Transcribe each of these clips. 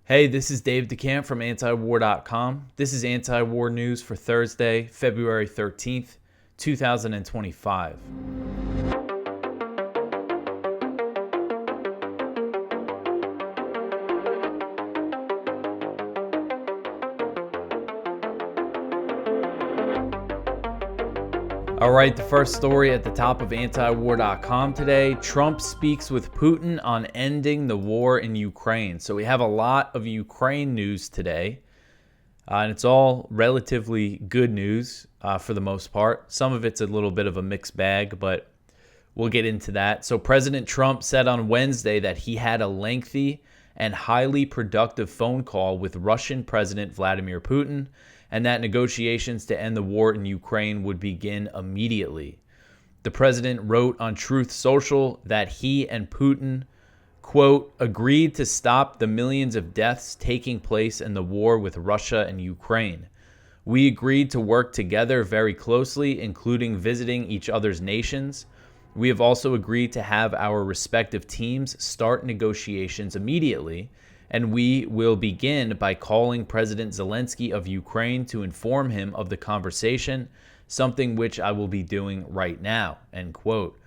Hey, this is Dave DeCamp from antiwar.com. This is anti-war news for Thursday, February 13th, 2025. All right, the first story at the top of antiwar.com today. Trump speaks with Putin on ending the war in Ukraine. So we have a lot of Ukraine news today, and it's all relatively good news for the most part. Some of it's a little bit of a mixed bag, but we'll get into that. So President Trump said on Wednesday that he had a lengthy and highly productive phone call with Russian President Vladimir Putin, and that negotiations to end the war in Ukraine would begin immediately. The president wrote on Truth Social that he and Putin, quote, agreed to stop the millions of deaths taking place in the war with Russia and Ukraine. We agreed to work together very closely, including visiting each other's nations. We have also agreed to have our respective teams start negotiations immediately, and we will begin by calling President Zelensky of Ukraine to inform him of the conversation, something which I will be doing right now, end quote.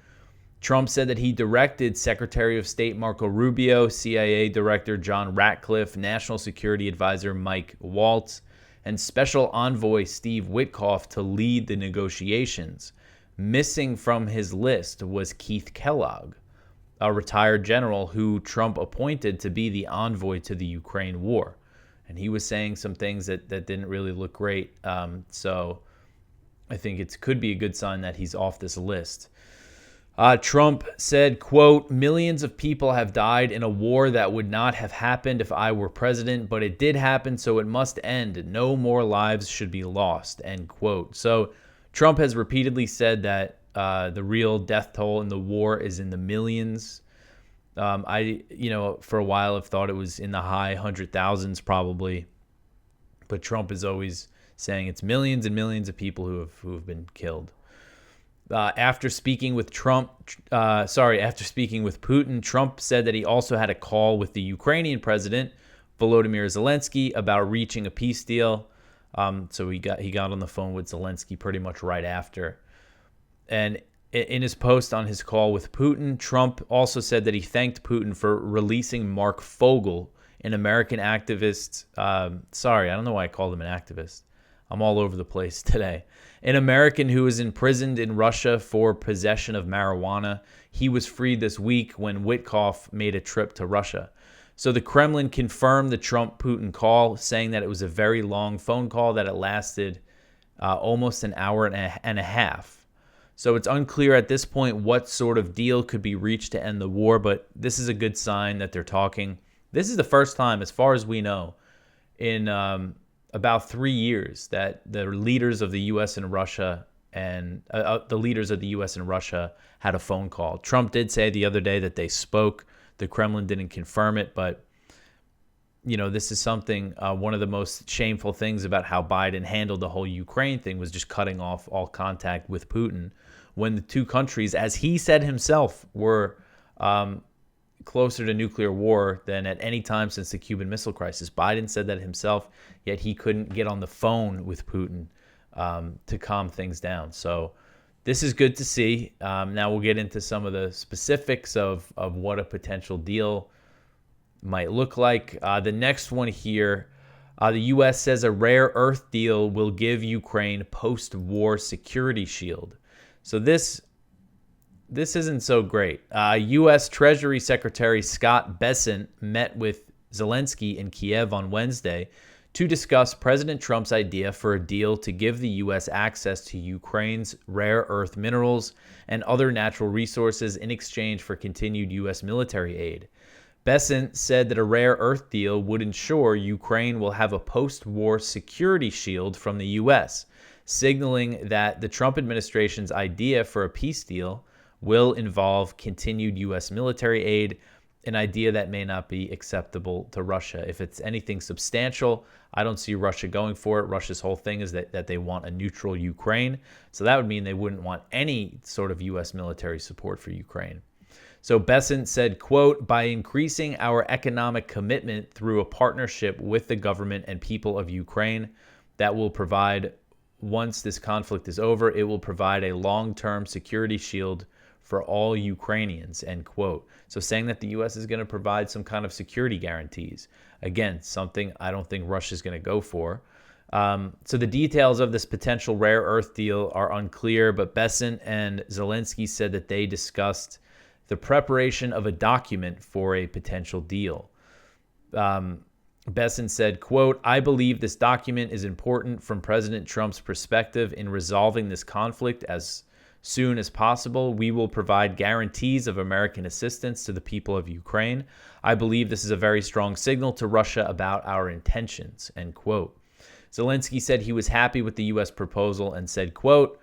Trump said that he directed Secretary of State Marco Rubio, CIA Director John Ratcliffe, National Security Advisor Mike Waltz, and Special Envoy Steve Witkoff to lead the negotiations. Missing from his list was Keith Kellogg, a retired general who Trump appointed to be the envoy to the Ukraine war. And he was saying some things that didn't really look great. So I think it could be a good sign that he's off this list. Trump said, quote, millions of people have died in a war that would not have happened if I were president, but it did happen, so it must end. No more lives should be lost, end quote. So Trump has repeatedly said that the real death toll in the war is in the millions. For a while I've thought it was in the high 100,000s probably, but Trump is always saying it's millions and millions of people who have been killed. After speaking with Putin, Trump said that he also had a call with the Ukrainian president Volodymyr Zelensky about reaching a peace deal. So he got on the phone with Zelensky pretty much right after. And in his post on his call with Putin, Trump also said that he thanked Putin for releasing Mark Fogel, an American activist. Sorry, I don't know why I called him an activist. I'm all over the place today. An American who was imprisoned in Russia for possession of marijuana. He was freed this week when Witkoff made a trip to Russia. So the Kremlin confirmed the Trump-Putin call, saying that it was a very long phone call, that it lasted almost an hour and a half. So it's unclear at this point what sort of deal could be reached to end the war, but this is a good sign that they're talking. This is the first time, as far as we know, in about 3 years that the leaders of the U.S. and Russia had a phone call. Trump did say the other day that they spoke. The Kremlin didn't confirm it, but this is something, one of the most shameful things about how Biden handled the whole Ukraine thing was just cutting off all contact with Putin when the two countries, as he said himself, were closer to nuclear war than at any time since the Cuban Missile Crisis. Biden said that himself, yet he couldn't get on the phone with Putin to calm things down. So this is good to see. Now we'll get into some of the specifics of what a potential deal might look like. The next one here, the U.S. says a rare earth deal will give Ukraine post-war security shield. So this isn't so great. U.S. Treasury Secretary Scott Bessent met with Zelensky in Kiev on Wednesday to discuss President Trump's idea for a deal to give the U.S. access to Ukraine's rare earth minerals and other natural resources in exchange for continued U.S. military aid. Bessent said that a rare earth deal would ensure Ukraine will have a post-war security shield from the U.S., signaling that the Trump administration's idea for a peace deal will involve continued U.S. military aid, an idea that may not be acceptable to Russia. If it's anything substantial, I don't see Russia going for it. Russia's whole thing is that they want a neutral Ukraine. So that would mean they wouldn't want any sort of U.S. military support for Ukraine. So Besant said, quote, by increasing our economic commitment through a partnership with the government and people of Ukraine that will provide, once this conflict is over, it will provide a long-term security shield for all Ukrainians, end quote. So saying that the U.S. is going to provide some kind of security guarantees. Again, something I don't think Russia's going to go for. So the details of this potential rare earth deal are unclear, but Besant and Zelensky said that they discussed the preparation of a document for a potential deal. Besant said, quote, I believe this document is important from President Trump's perspective in resolving this conflict as soon as possible. We will provide guarantees of American assistance to the people of Ukraine. I believe this is a very strong signal to Russia about our intentions, end quote. Zelensky said he was happy with the U.S. proposal and said, quote,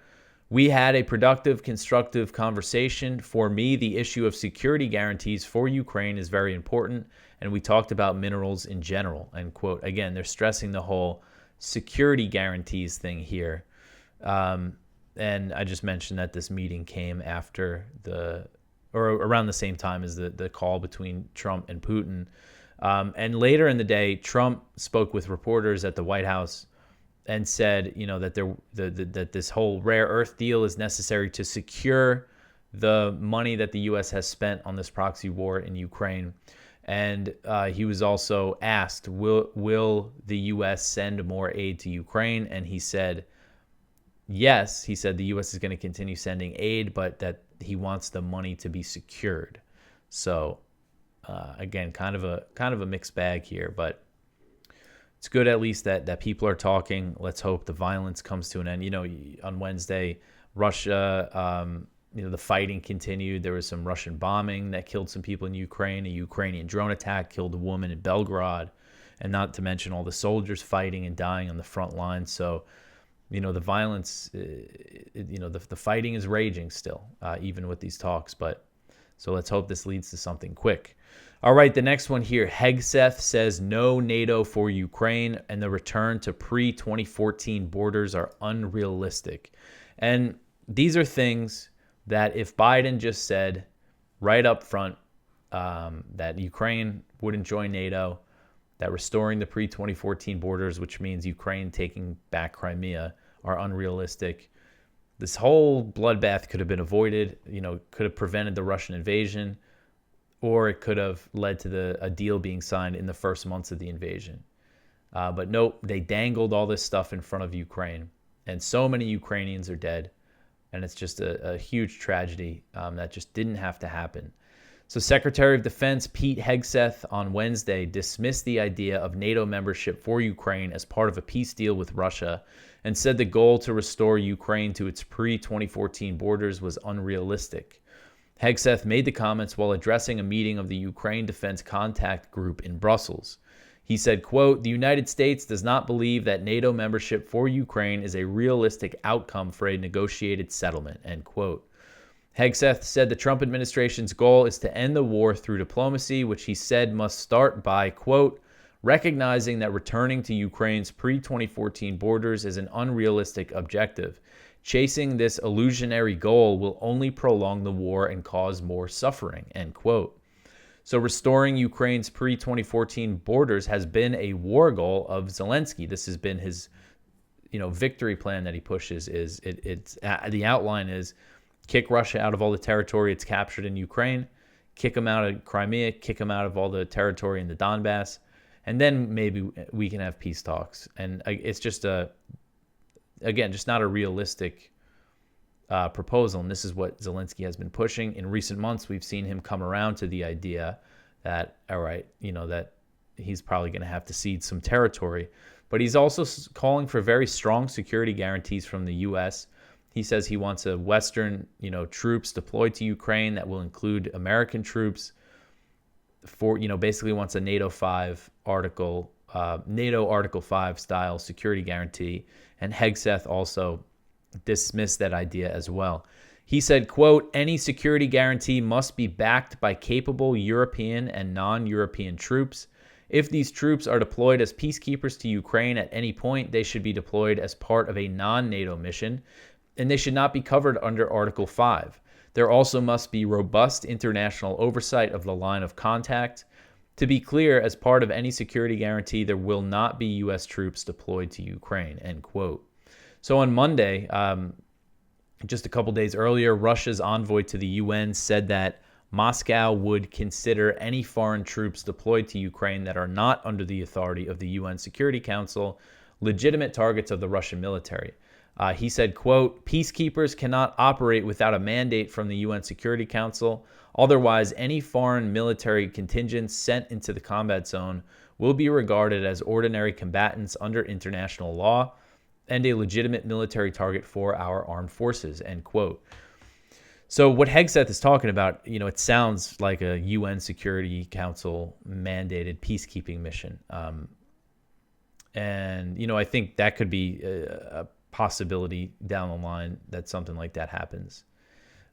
we had a productive, constructive conversation. For me, the issue of security guarantees for Ukraine is very important, and we talked about minerals in general, end quote. Again, they're stressing the whole security guarantees thing here. And I just mentioned that this meeting came after or around the same time as the call between Trump and Putin. And later in the day, Trump spoke with reporters at the White House and said, that this whole rare earth deal is necessary to secure the money that the U.S. has spent on this proxy war in Ukraine. And he was also asked, will the U.S. send more aid to Ukraine? And he said, yes. He said the U.S. is going to continue sending aid, but that he wants the money to be secured. So again, kind of a mixed bag here, but it's good at least that people are talking. Let's hope the violence comes to an end. On Wednesday, Russia, the fighting continued. There was some Russian bombing that killed some people in Ukraine. A Ukrainian drone attack killed a woman in Belgrade, and not to mention all the soldiers fighting and dying on the front line. So, the violence, the fighting is raging still, even with these talks. So let's hope this leads to something quick. All right, the next one here. Hegseth says no NATO for Ukraine and the return to pre-2014 borders are unrealistic. And these are things that if Biden just said right up front that Ukraine wouldn't join NATO, that restoring the pre-2014 borders, which means Ukraine taking back Crimea, are unrealistic. This whole bloodbath could have been avoided, could have prevented the Russian invasion, or it could have led to a deal being signed in the first months of the invasion. But nope, they dangled all this stuff in front of Ukraine, and so many Ukrainians are dead, and it's just a huge tragedy that just didn't have to happen. So Secretary of Defense Pete Hegseth on Wednesday dismissed the idea of NATO membership for Ukraine as part of a peace deal with Russia and said the goal to restore Ukraine to its pre-2014 borders was unrealistic. Hegseth made the comments while addressing a meeting of the Ukraine Defense Contact Group in Brussels. He said, quote, the United States does not believe that NATO membership for Ukraine is a realistic outcome for a negotiated settlement, end quote. Hegseth said the Trump administration's goal is to end the war through diplomacy, which he said must start by, quote, recognizing that returning to Ukraine's pre-2014 borders is an unrealistic objective. Chasing this illusionary goal will only prolong the war and cause more suffering, end quote. So restoring Ukraine's pre-2014 borders has been a war goal of Zelensky. This has been his, victory plan that he pushes. It's the outline is kick Russia out of all the territory it's captured in Ukraine, kick them out of Crimea, kick them out of all the territory in the Donbass, and then maybe we can have peace talks. And it's just just not a realistic proposal. And this is what Zelensky has been pushing. In recent months, we've seen him come around to the idea that, all right, that he's probably going to have to cede some territory. But he's also calling for very strong security guarantees from the U.S. He says he wants a Western, troops deployed to Ukraine that will include American troops. Basically wants a NATO Article 5 style security guarantee. And Hegseth also dismissed that idea as well. He said, quote, any security guarantee must be backed by capable European and non-European troops. If these troops are deployed as peacekeepers to Ukraine at any point, they should be deployed as part of a non-NATO mission, and they should not be covered under Article 5. There also must be robust international oversight of the line of contact. To be clear, as part of any security guarantee, there will not be U.S. troops deployed to Ukraine, end quote. So on Monday, just a couple days earlier, Russia's envoy to the UN said that Moscow would consider any foreign troops deployed to Ukraine that are not under the authority of the UN Security Council legitimate targets of the Russian military. He said, quote, peacekeepers cannot operate without a mandate from the UN Security Council. Otherwise, any foreign military contingents sent into the combat zone will be regarded as ordinary combatants under international law and a legitimate military target for our armed forces, end quote. So what Hegseth is talking about, it sounds like a UN Security Council mandated peacekeeping mission. And I think that could be a possibility down the line that something like that happens.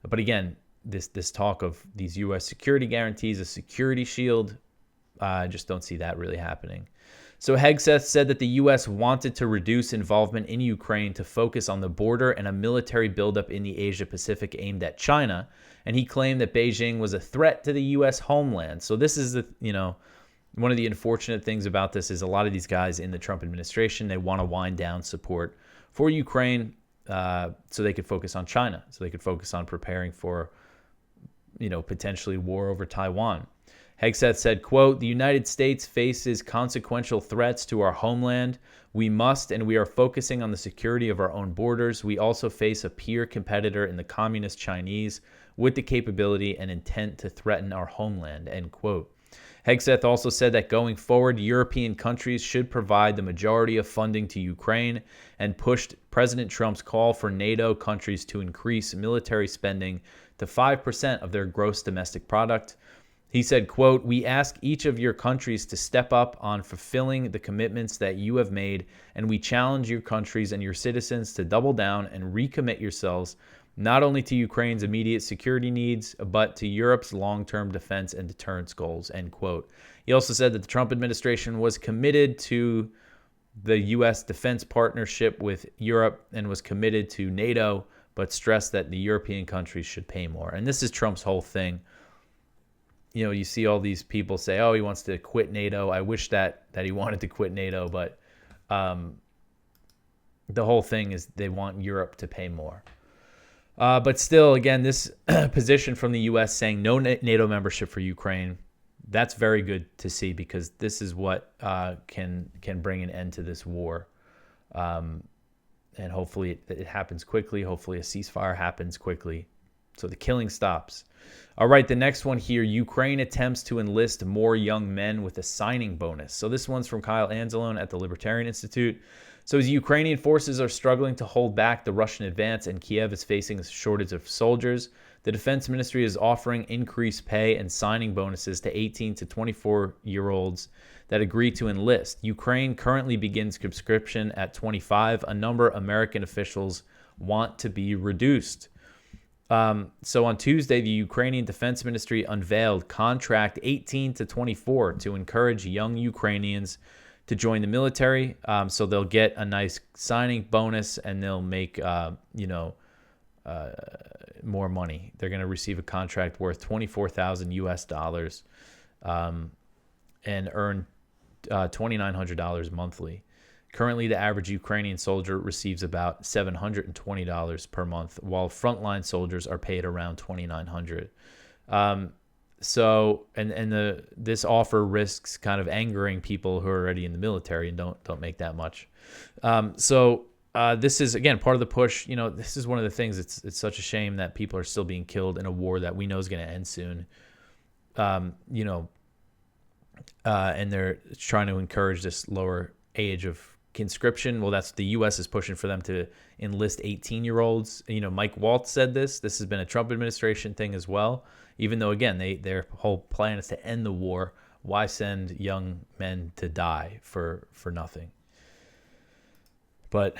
But again, this talk of these U.S. security guarantees, a security shield, I just don't see that really happening. So Hegseth said that the U.S. wanted to reduce involvement in Ukraine to focus on the border and a military buildup in the Asia-Pacific aimed at China. And he claimed that Beijing was a threat to the U.S. homeland. So this is one of the unfortunate things about this is a lot of these guys in the Trump administration, they want to wind down support for Ukraine so they could focus on China, so they could focus on preparing for, potentially war over Taiwan. Hegseth said, quote, the United States faces consequential threats to our homeland. We must, and we are focusing on the security of our own borders. We also face a peer competitor in the communist Chinese with the capability and intent to threaten our homeland, end quote. Hegseth also said that going forward, European countries should provide the majority of funding to Ukraine and pushed President Trump's call for NATO countries to increase military spending to 5% of their gross domestic product. He said, quote, we ask each of your countries to step up on fulfilling the commitments that you have made, and we challenge your countries and your citizens to double down and recommit yourselves not only to Ukraine's immediate security needs, but to Europe's long-term defense and deterrence goals, end quote. He also said that the Trump administration was committed to the U.S. defense partnership with Europe and was committed to NATO, but stressed that the European countries should pay more. And this is Trump's whole thing. You see all these people say, oh, he wants to quit NATO. I wish that he wanted to quit NATO, but the whole thing is they want Europe to pay more. But still, again, this position from the U.S. saying no NATO membership for Ukraine, that's very good to see because this is what can bring an end to this war. And hopefully it happens quickly. Hopefully a ceasefire happens quickly so the killing stops. All right, the next one here, Ukraine attempts to enlist more young men with a signing bonus. So this one's from Kyle Anzalone at the Libertarian Institute. So as Ukrainian forces are struggling to hold back the Russian advance and Kiev is facing a shortage of soldiers, the Defense Ministry is offering increased pay and signing bonuses to 18 to 24-year-olds that agree to enlist. Ukraine currently begins conscription at 25. A number of American officials want to be reduced. So on Tuesday, the Ukrainian Defense Ministry unveiled Contract 18 to 24 to encourage young Ukrainians to join the military. So they'll get a nice signing bonus and they'll make, more money. They're going to receive a contract worth $24,000 US and earn $2,900 monthly. Currently, the average Ukrainian soldier receives about $720 per month, while frontline soldiers are paid around $2,900. This offer risks kind of angering people who are already in the military and don't make that much. This is, again, part of the push. This is one of the things. It's such a shame that people are still being killed in a war that we know is going to end soon. And they're trying to encourage this lower age of conscription. Well, that's the U.S. is pushing for them to enlist 18-year-olds. Mike Waltz said this. This has been a Trump administration thing as well. Even though, again, their whole plan is to end the war. Why send young men to die for nothing? But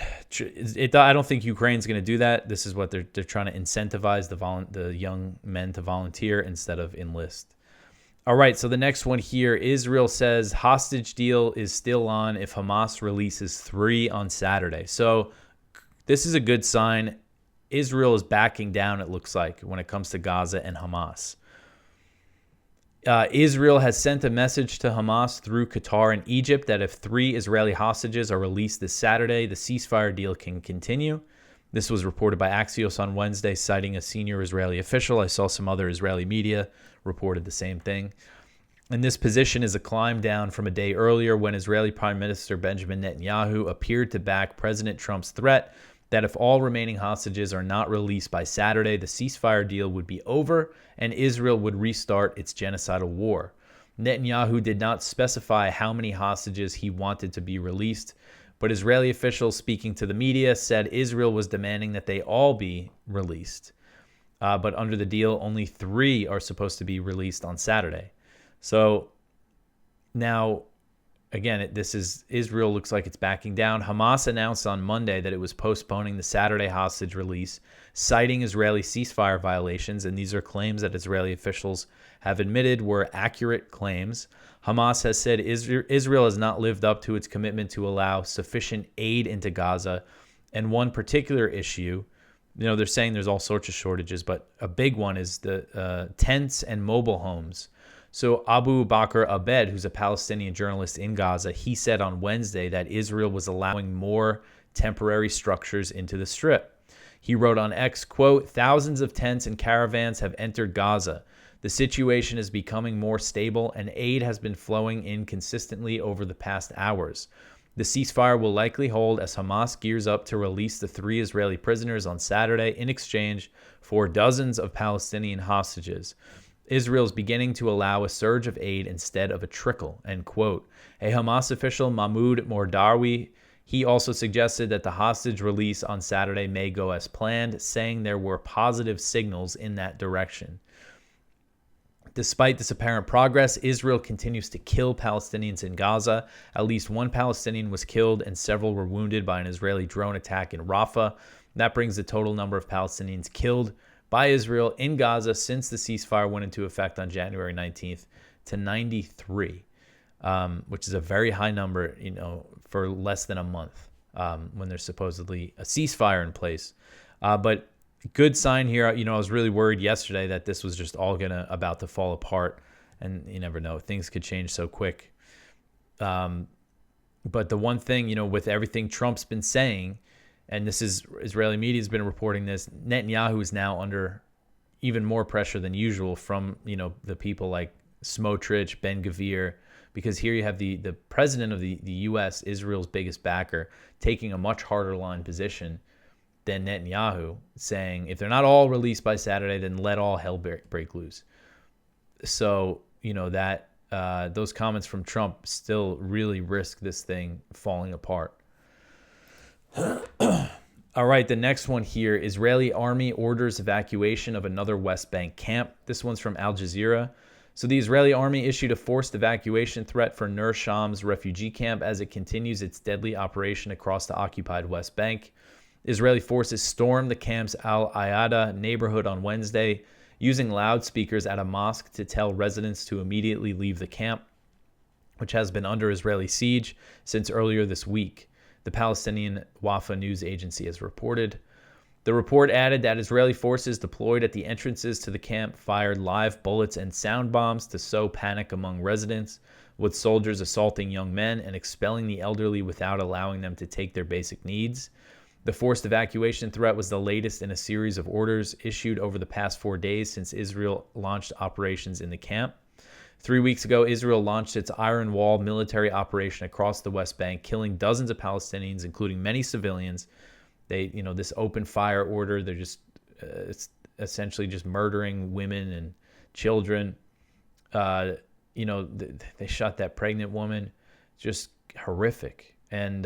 I don't think Ukraine's going to do that. This is what they're trying to incentivize the young men to volunteer instead of enlist. All right, so the next one here, Israel says hostage deal is still on if Hamas releases 3 on Saturday. So this is a good sign. Israel is backing down, it looks like, when it comes to Gaza and Hamas. Israel has sent a message to Hamas through Qatar and Egypt that if 3 Israeli hostages are released this Saturday, the ceasefire deal can continue. This was reported by Axios on Wednesday, citing a senior Israeli official. I saw some other Israeli media reported the same thing. And this position is a climb down from a day earlier when Israeli Prime Minister Benjamin Netanyahu appeared to back President Trump's threat that if all remaining hostages are not released by Saturday, the ceasefire deal would be over and Israel would restart its genocidal war. Netanyahu did not specify how many hostages he wanted to be released, but Israeli officials speaking to the media said Israel was demanding that they all be released. But under the deal, only 3 are supposed to be released on Saturday. So now, again, Israel looks like it's backing down. Hamas announced on Monday that it was postponing the Saturday hostage release, citing Israeli ceasefire violations, and these are claims that Israeli officials have admitted were accurate claims. Hamas has said Israel has not lived up to its commitment to allow sufficient aid into Gaza, and one particular issue, they're saying there's all sorts of shortages, but a big one is the tents and mobile homes. So Abu Bakr Abed, who's a Palestinian journalist in Gaza, he said on Wednesday that Israel was allowing more temporary structures into the Strip. He wrote on X, quote, "Thousands of tents and caravans have entered Gaza. The situation is becoming more stable and aid has been flowing in consistently over the past hours. The ceasefire will likely hold as Hamas gears up to release the 3 Israeli prisoners on Saturday in exchange for dozens of Palestinian hostages. Israel is beginning to allow a surge of aid instead of a trickle," end quote. A Hamas official, Mahmoud Mordawi, he also suggested that the hostage release on Saturday may go as planned, saying there were positive signals in that direction. Despite this apparent progress, Israel continues to kill Palestinians in Gaza. At least 1 Palestinian was killed and several were wounded by an Israeli drone attack in Rafah. That brings the total number of Palestinians killed by Israel in Gaza since the ceasefire went into effect on January 19th to 93, which is a very high number, for less than a month when there's supposedly a ceasefire in place. But good sign here. I was really worried yesterday that this was just all about to fall apart, and you never know. Things could change so quick. But the one thing, with everything Trump's been saying, and this is Israeli media has been reporting this, Netanyahu is now under even more pressure than usual from, the people like Smotrich, Ben-Gvir, because here you have the president of the U.S., Israel's biggest backer, taking a much harder line position than Netanyahu, saying if they're not all released by Saturday, then let all hell break loose. So, that those comments from Trump still really risk this thing falling apart. All right, the next one here. Israeli army orders evacuation of another West Bank camp. This one's from Al Jazeera. So the Israeli army issued a forced evacuation threat for Nur Sham's refugee camp as it continues its deadly operation across the occupied West Bank. Israeli forces stormed the camp's Al-Ayada neighborhood on Wednesday, using loudspeakers at a mosque to tell residents to immediately leave the camp, which has been under Israeli siege since earlier this week, the Palestinian Wafa news agency has reported. The report added that Israeli forces deployed at the entrances to the camp fired live bullets and sound bombs to sow panic among residents, with soldiers assaulting young men and expelling the elderly without allowing them to take their basic needs. The forced evacuation threat was the latest in a series of orders issued over the past 4 days since Israel launched operations in the camp. 3 weeks ago, Israel launched its Iron Wall military operation across the West Bank, killing dozens of Palestinians, including many civilians. They, this open fire order, they're just it's essentially just murdering women and children. They shot that pregnant woman, just horrific. And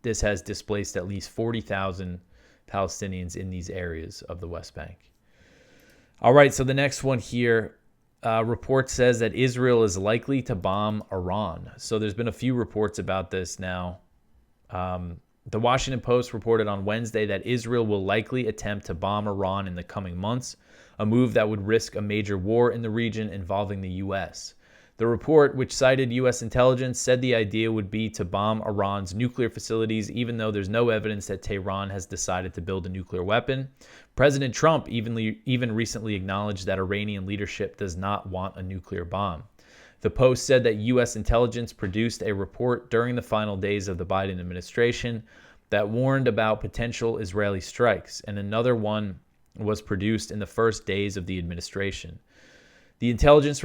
this has displaced at least 40,000 Palestinians in these areas of the West Bank. All right, so the next one here. Report says that Israel is likely to bomb Iran. So there's been a few reports about this now. The Washington Post reported on Wednesday that Israel will likely attempt to bomb Iran in the coming months, a move that would risk a major war in the region involving the U.S. The report, which cited U.S. intelligence, said the idea would be to bomb Iran's nuclear facilities, even though there's no evidence that Tehran has decided to build a nuclear weapon. President Trump even recently acknowledged that Iranian leadership does not want a nuclear bomb. The Post said that U.S. intelligence produced a report during the final days of the Biden administration that warned about potential Israeli strikes, and another one was produced in the first days of the administration. The intelligence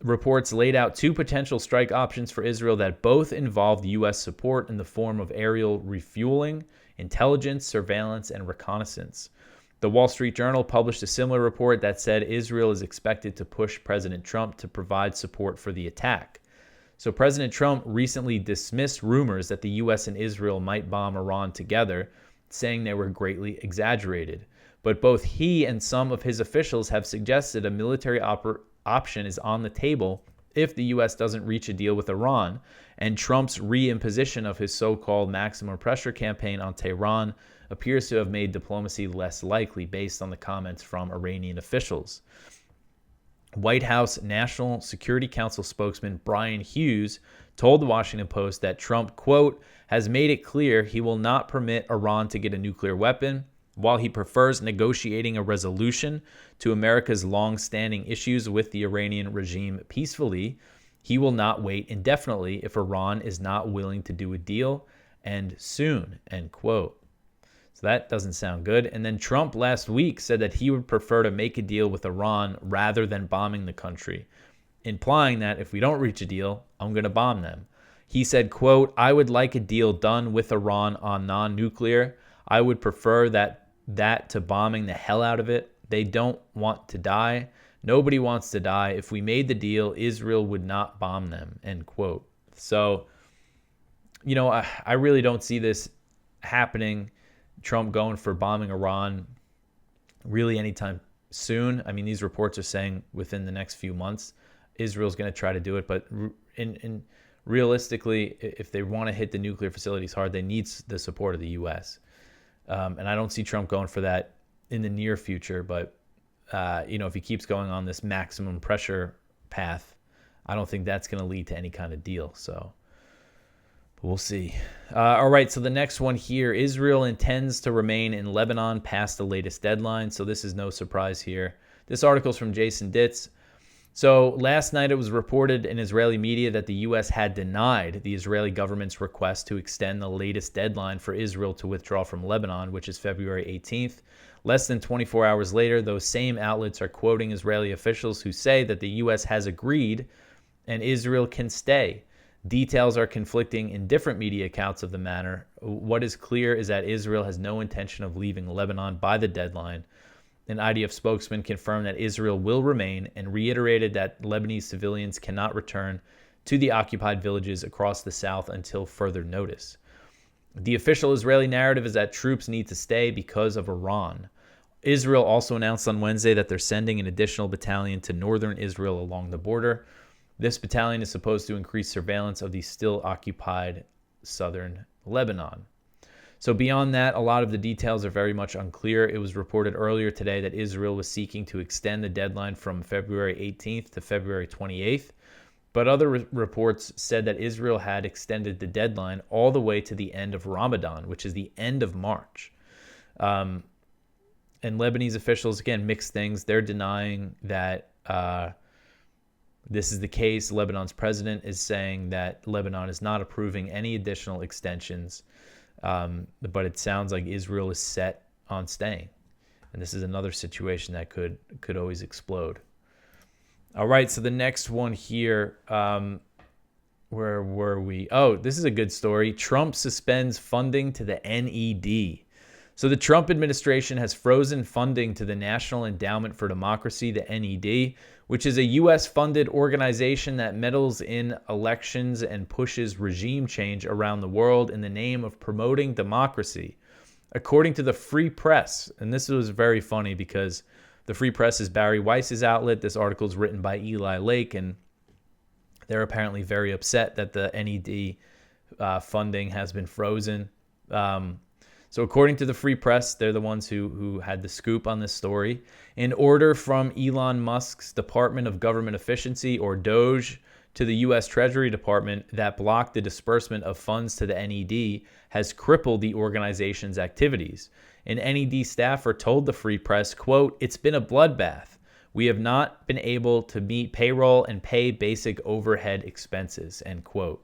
reports laid out two potential strike options for Israel that both involved U.S. support in the form of aerial refueling, intelligence, surveillance, and reconnaissance. The Wall Street Journal published a similar report that said Israel is expected to push President Trump to provide support for the attack. So President Trump recently dismissed rumors that the U.S. and Israel might bomb Iran together, saying they were greatly exaggerated. But both he and some of his officials have suggested a military option is on the table if the U.S. doesn't reach a deal with Iran, and Trump's reimposition of his so-called maximum pressure campaign on Tehran appears to have made diplomacy less likely based on the comments from Iranian officials. White House National Security Council spokesman Brian Hughes told the Washington Post that Trump, quote, has made it clear he will not permit Iran to get a nuclear weapon. While he prefers negotiating a resolution to America's long-standing issues with the Iranian regime peacefully, he will not wait indefinitely if Iran is not willing to do a deal, and soon, end quote. So that doesn't sound good. And then Trump last week said that he would prefer to make a deal with Iran rather than bombing the country, implying that if we don't reach a deal, I'm going to bomb them. He said, quote, I would like a deal done with Iran on non-nuclear. I would prefer that to bombing the hell out of it. They don't want to die. Nobody wants to die. If we made the deal, Israel would not bomb them, end quote. So, I really don't see this happening. Trump going for bombing Iran really anytime soon. I mean, these reports are saying within the next few months, Israel's going to try to do it. But realistically, if they want to hit the nuclear facilities hard, they need the support of the U.S. And I don't see Trump going for that in the near future. But, if he keeps going on this maximum pressure path, I don't think that's going to lead to any kind of deal. So we'll see. All right, so the next one here, Israel intends to remain in Lebanon past the latest deadline. So this is no surprise here. This article is from Jason Ditz. So last night it was reported in Israeli media that the U.S. had denied the Israeli government's request to extend the latest deadline for Israel to withdraw from Lebanon, which is February 18th. Less than 24 hours later, those same outlets are quoting Israeli officials who say that the U.S. has agreed and Israel can stay. Details are conflicting in different media accounts of the matter. What is clear is that Israel has no intention of leaving Lebanon by the deadline. An IDF spokesman confirmed that Israel will remain and reiterated that Lebanese civilians cannot return to the occupied villages across the south until further notice. The official Israeli narrative is that troops need to stay because of Iran. Israel also announced on Wednesday that they're sending an additional battalion to northern Israel along the border. This battalion is supposed to increase surveillance of the still occupied southern Lebanon. So beyond that, a lot of the details are very much unclear. It was reported earlier today that Israel was seeking to extend the deadline from February 18th to February 28th. But other reports said that Israel had extended the deadline all the way to the end of Ramadan, which is the end of March. And Lebanese officials, again, mixed things. They're denying that this is the case. Lebanon's president is saying that Lebanon is not approving any additional extensions. But it sounds like Israel is set on staying. And this is another situation that could always explode. All right, so the next one here, where were we? Oh, this is a good story. Trump suspends funding to the NED. So the Trump administration has frozen funding to the National Endowment for Democracy, the NED, which is a U.S.-funded organization that meddles in elections and pushes regime change around the world in the name of promoting democracy. According to the Free Press, and this was very funny because the Free Press is Barry Weiss's outlet. This article is written by Eli Lake, and they're apparently very upset that the NED funding has been frozen. So according to the Free Press, they're the ones who had the scoop on this story. An order from Elon Musk's Department of Government Efficiency, or DOGE, to the U.S. Treasury Department that blocked the disbursement of funds to the NED has crippled the organization's activities. An NED staffer told the Free Press, quote, "It's been a bloodbath. We have not been able to meet payroll and pay basic overhead expenses," end quote.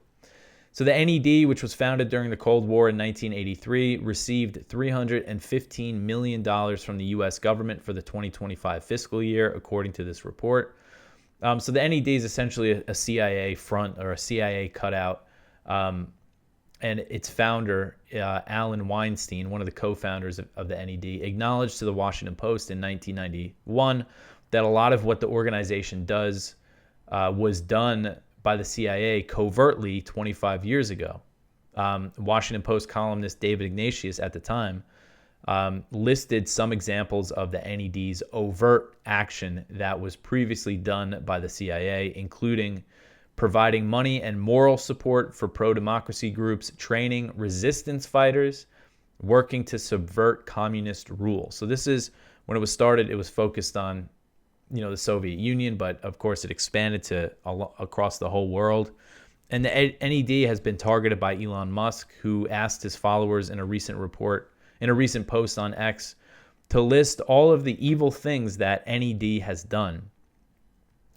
So the NED, which was founded during the Cold War in 1983, received $315 million from the U.S. government for the 2025 fiscal year, according to this report. So the NED is essentially a CIA front, or a CIA cutout. And its founder, Alan Weinstein, one of the co-founders of the NED, acknowledged to the Washington Post in 1991 that a lot of what the organization does was done by the CIA covertly 25 years ago. Washington Post columnist David Ignatius at the time listed some examples of the NED's overt action that was previously done by the CIA, including providing money and moral support for pro-democracy groups, training resistance fighters, working to subvert communist rule. So this is, when it was started, it was focused on the Soviet Union, but of course it expanded to across the whole world. And the NED has been targeted by Elon Musk, who asked his followers in a recent post on X, to list all of the evil things that NED has done.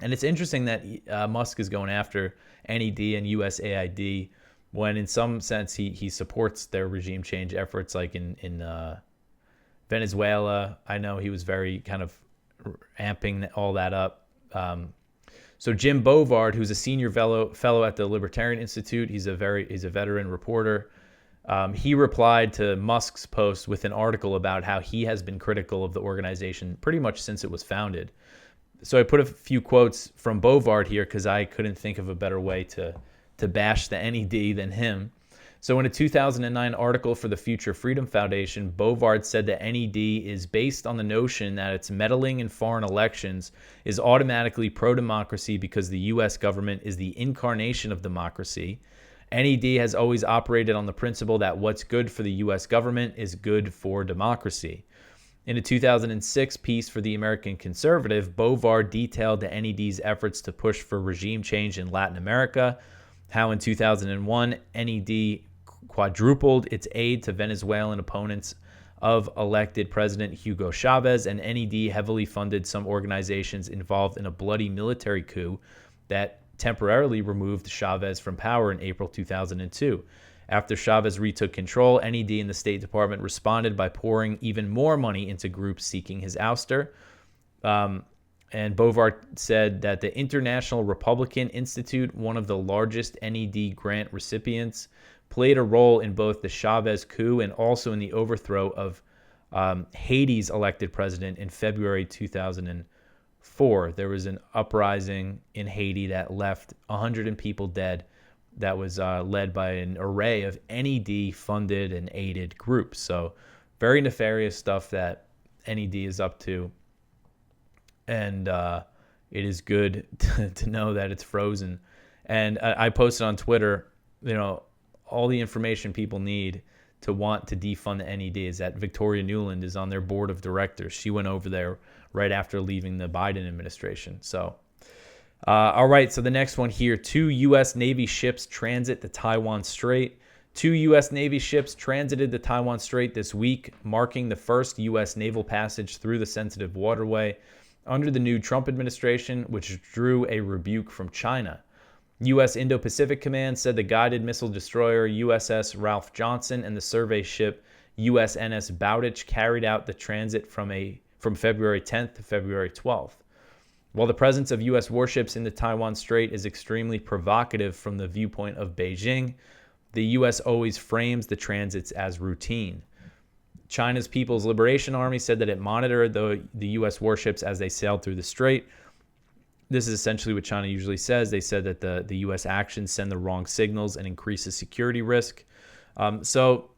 And it's interesting that Musk is going after NED and USAID when in some sense he supports their regime change efforts, like in Venezuela. I know he was very kind of amping all that up. So Jim Bovard, who's a senior fellow at the Libertarian Institute, he's a veteran reporter. He replied to Musk's post with an article about how he has been critical of the organization pretty much since it was founded. So I put a few quotes from Bovard here because I couldn't think of a better way to bash the NED than him. So in a 2009 article for the Future Freedom Foundation, Bovard said that NED is based on the notion that its meddling in foreign elections is automatically pro-democracy because the U.S. government is the incarnation of democracy. NED has always operated on the principle that what's good for the U.S. government is good for democracy. In a 2006 piece for the American Conservative, Bovard detailed the NED's efforts to push for regime change in Latin America, how in 2001, NED quadrupled its aid to Venezuelan opponents of elected President Hugo Chavez, and NED heavily funded some organizations involved in a bloody military coup that temporarily removed Chavez from power in April 2002. After Chavez retook control, NED and the State Department responded by pouring even more money into groups seeking his ouster. And Bovard said that the International Republican Institute, one of the largest NED grant recipients, played a role in both the Chavez coup and also in the overthrow of Haiti's elected president in February 2004. There was an uprising in Haiti that left 100 people dead. That was led by an array of NED-funded and aided groups. So very nefarious stuff that NED is up to. And it is good to know that it's frozen. And I posted on Twitter, all the information people need to want to defund the NED is that Victoria Nuland is on their board of directors. She went over there right after leaving the Biden administration. So, all right, so the next one here, 2 U.S. Navy ships transit the Taiwan Strait. 2 U.S. Navy ships transited the Taiwan Strait this week, marking the first U.S. naval passage through the sensitive waterway under the new Trump administration, which drew a rebuke from China. U.S. Indo-Pacific Command said the guided missile destroyer USS Ralph Johnson and the survey ship USNS Bowditch carried out the transit from February 10th to February 12th. While the presence of U.S. warships in the Taiwan Strait is extremely provocative from the viewpoint of Beijing, the U.S. always frames the transits as routine. China's People's Liberation Army said that it monitored the U.S. warships as they sailed through the strait. This is essentially what China usually says. They said that the U.S. actions send the wrong signals and increase the security risk. So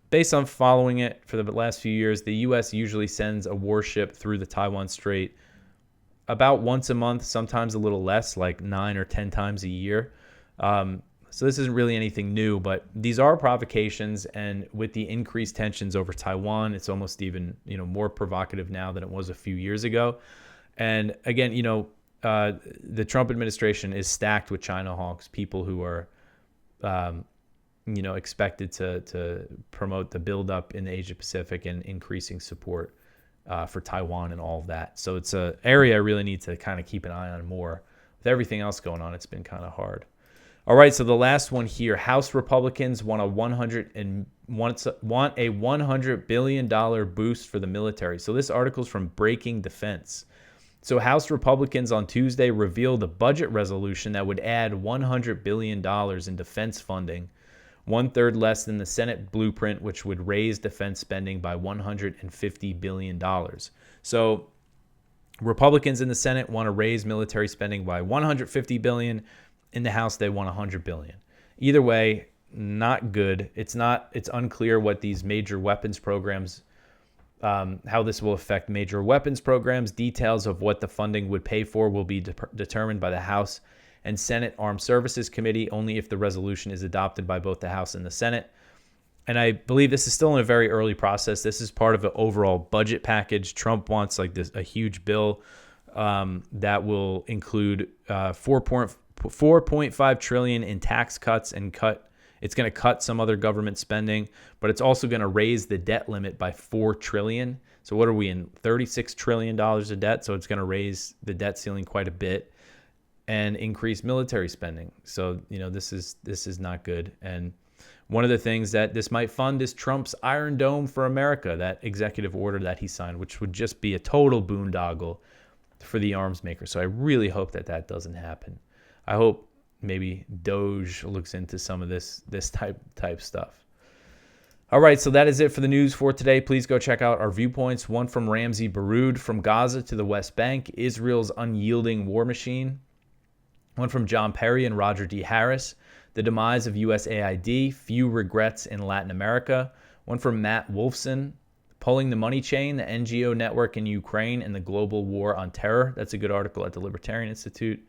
based on following it for the last few years, the U.S. usually sends a warship through the Taiwan Strait about once a month, sometimes a little less, like 9 or 10 times a year. So this isn't really anything new, but these are provocations. And with the increased tensions over Taiwan, it's almost even, more provocative now than it was a few years ago. And again, the Trump administration is stacked with China hawks, people who are, expected to promote the buildup in the Asia Pacific and increasing support for Taiwan and all of that. So it's an area I really need to kind of keep an eye on more. With everything else going on, it's been kind of hard. All right, so the last one here. House Republicans want a $100 billion boost for the military. So this article is from Breaking Defense. So House Republicans on Tuesday revealed a budget resolution that would add $100 billion in defense funding, 1/3 less than the Senate blueprint, which would raise defense spending by $150 billion. So Republicans in the Senate want to raise military spending by $150 billion. In the House, they want $100 billion. Either way, not good. It's unclear what these major weapons programs, how this will affect major weapons programs. Details of what the funding would pay for will be determined by the House and Senate Armed Services Committee only if the resolution is adopted by both the House and the Senate. And I believe this is still in a very early process. This is part of an overall budget package. Trump wants a huge bill that will include $4.5 trillion in tax cuts and it's going to cut some other government spending, but it's also going to raise the debt limit by $4 trillion. So what are we in? $36 trillion of debt. So it's going to raise the debt ceiling quite a bit and increase military spending. So, this is not good. And one of the things that this might fund is Trump's Iron Dome for America, that executive order that he signed, which would just be a total boondoggle for the arms maker. So I really hope that doesn't happen. I hope maybe Doge looks into some of this type stuff. All right, so that is it for the news for today. Please go check out our viewpoints. One from Ramzi Baroud, From Gaza to the West Bank, Israel's Unyielding War Machine. One from John Perry and Roger D. Harris, The Demise of USAID, Few Regrets in Latin America. One from Matt Wolfson, Pulling the Money Chain, the NGO Network in Ukraine and the Global War on Terror. That's a good article at the Libertarian Institute.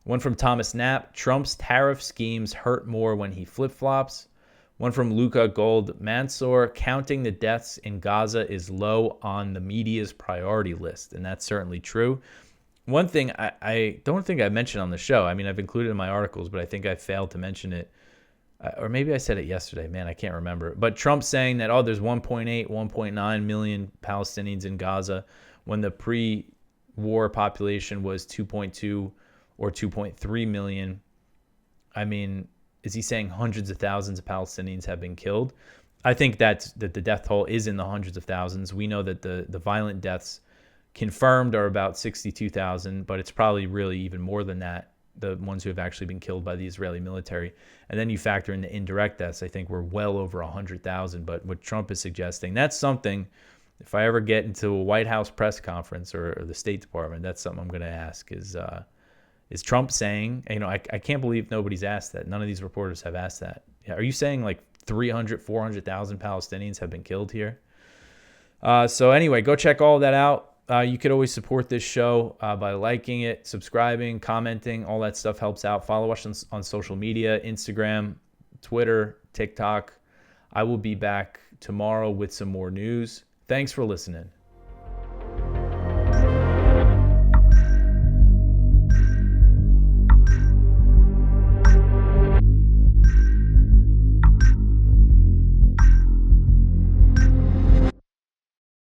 One from Thomas Knapp, Trump's Tariff Schemes Hurt More When He Flip-Flops. One from Luca Gold Mansour, Counting the Deaths in Gaza is Low on the Media's Priority List. And that's certainly true. One thing I don't think I mentioned on the show, I've included it in my articles, but I think I failed to mention it. Or maybe I said it yesterday. Man, I can't remember. But Trump saying that, there's 1.8, 1.9 million Palestinians in Gaza when the pre-war population was 2.2 or 2.3 million. Is he saying hundreds of thousands of Palestinians have been killed? I think that the death toll is in the hundreds of thousands. We know that the violent deaths confirmed are about 62,000, but it's probably really even more than that, the ones who have actually been killed by the Israeli military. And then you factor in the indirect deaths, I think we're well over 100,000. But what Trump is suggesting, that's something, if I ever get into a White House press conference or the State Department, that's something I'm going to ask is Trump saying, I can't believe nobody's asked that. None of these reporters have asked that. Are you saying 300, 400,000 Palestinians have been killed here? So anyway, go check all of that out. You could always support this show by liking it, subscribing, commenting. All that stuff helps out. Follow us on social media, Instagram, Twitter, TikTok. I will be back tomorrow with some more news. Thanks for listening.